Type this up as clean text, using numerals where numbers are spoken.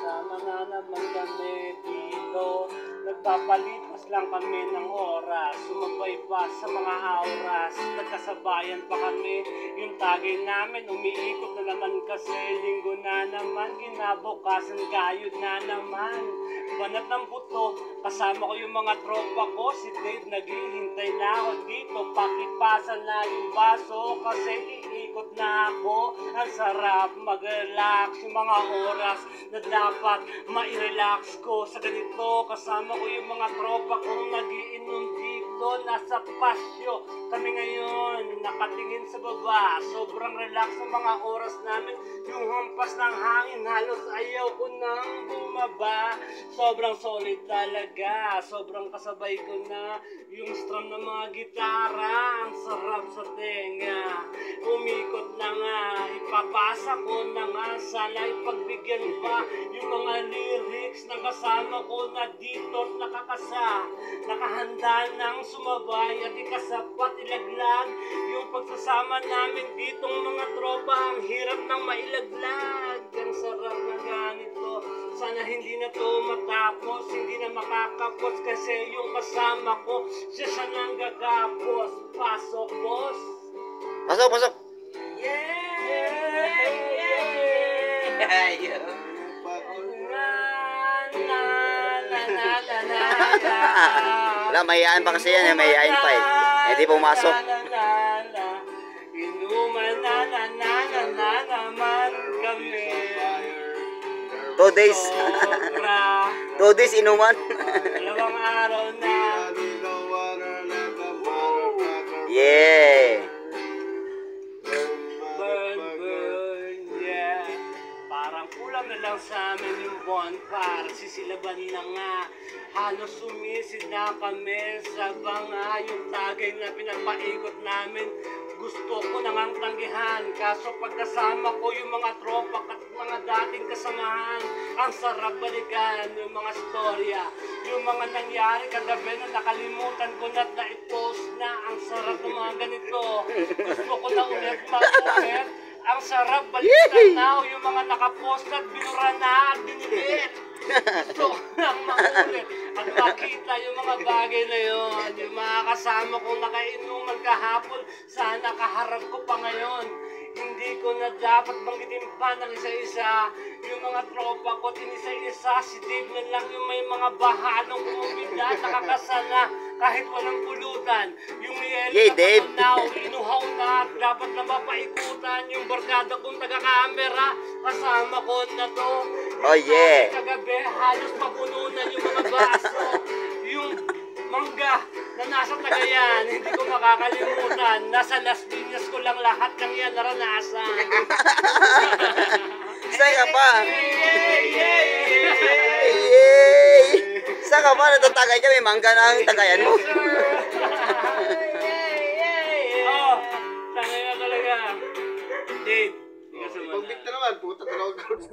Sama na naman kami dito. Nagpapalipas lang kami ng oras. Sumabay pa sa mga auras. Nagkasabayan pa kami. Yung tagay namin umiikot na naman kasi. Linggo na naman, kinabukasan gayod na naman. Banat ng buto, kasama ko yung mga tropa ko. Si Dave naghihintay na ako dito. Pakipasan na yung baso kasi iikot na ako. Ang sarap mag-relax yung mga oras na dapat mai-relax ko. Sa ganito, kasama ko yung mga tropa kong nagiinom dito. Nasa pasyo kami ngayon, nakatingin sa baba. Sobrang relax ang mga oras namin. Yung hampas ng hangin, halos ayaw ko nang bumaba. Sobrang solid talaga, sobrang kasabay ko na yung strum ng mga gitara. Ang sarap sa tenga, umikot na nga, ipapasa ko na nga. Sana ipagbigyan pa yung mga lyrics ng kasama ko na dito't nakakasa. Nakahanda ng sumabay at ikasapat ilaglag yung pagsasama namin ditong mga tropa. Ang hirap ng mailaglag, ang sarap na ganito. Sana hindi na to matapos, hindi na makakapos kasi yung kasama ko, siya nang gagapos. Pasok, boss! Pasok, pasok! Yeah! Yeah! Wala, mahihain pa kasi yan, mahihain pa eh. Hindi pumasok. Inuman na naman kami. 2 days. 2 days inuman. Dalawang araw na. Yeah. Burn, yeah. Parang kulang na lang sa amin yung bonfire. Sisilaban na nga. Halos sumisid na kami sa banga. Yung tagay na pinapaikot namin, gusto ko nang tanggihan. Kaso pagkasama ko yung mga tropa at mga dating kasamahan, ang sarap balikan yung mga storya, yung mga nangyari kagabi na nakalimutan ko na na-post na. Ang sarap ng mga ganito, gusto ko na ulit mag-ulit. Ang sarap balikan now yung mga nakapost at binura na at dinilit. Gusto ko lang mag-ulit at makita yung mga bagay na yun. Yung mga kasama kong nakainuman kahapon, sana kaharap ko pa ngayon. Hindi ko na dapat banggitin pa ng isa-isa yung mga tropa ko, tinisa-isa. Si Dave na lang yung may mga bahanong kumubida, nakakasana kahit walang pulutan. Yung yelo Dave. na inuhaw na at dapat na mapaikutan. Yung barkada kong taga-camera, kasama ko na to. Oh yeah. Kagabi, halos mapununan yung mga baso. Yung mangga na nasa Cagayan, hindi ko makakalimutan. Nasa Las Piñas ko lang lahat ng yan naranasan. Saan ka pa? Yay! Saan ka pa? Natatagay ka, may mangga na ang tagayan mo. Oh, tangay na talaga. Dave, hindi ka sumunod. Pag-big na naman, puta, dalawang crowds.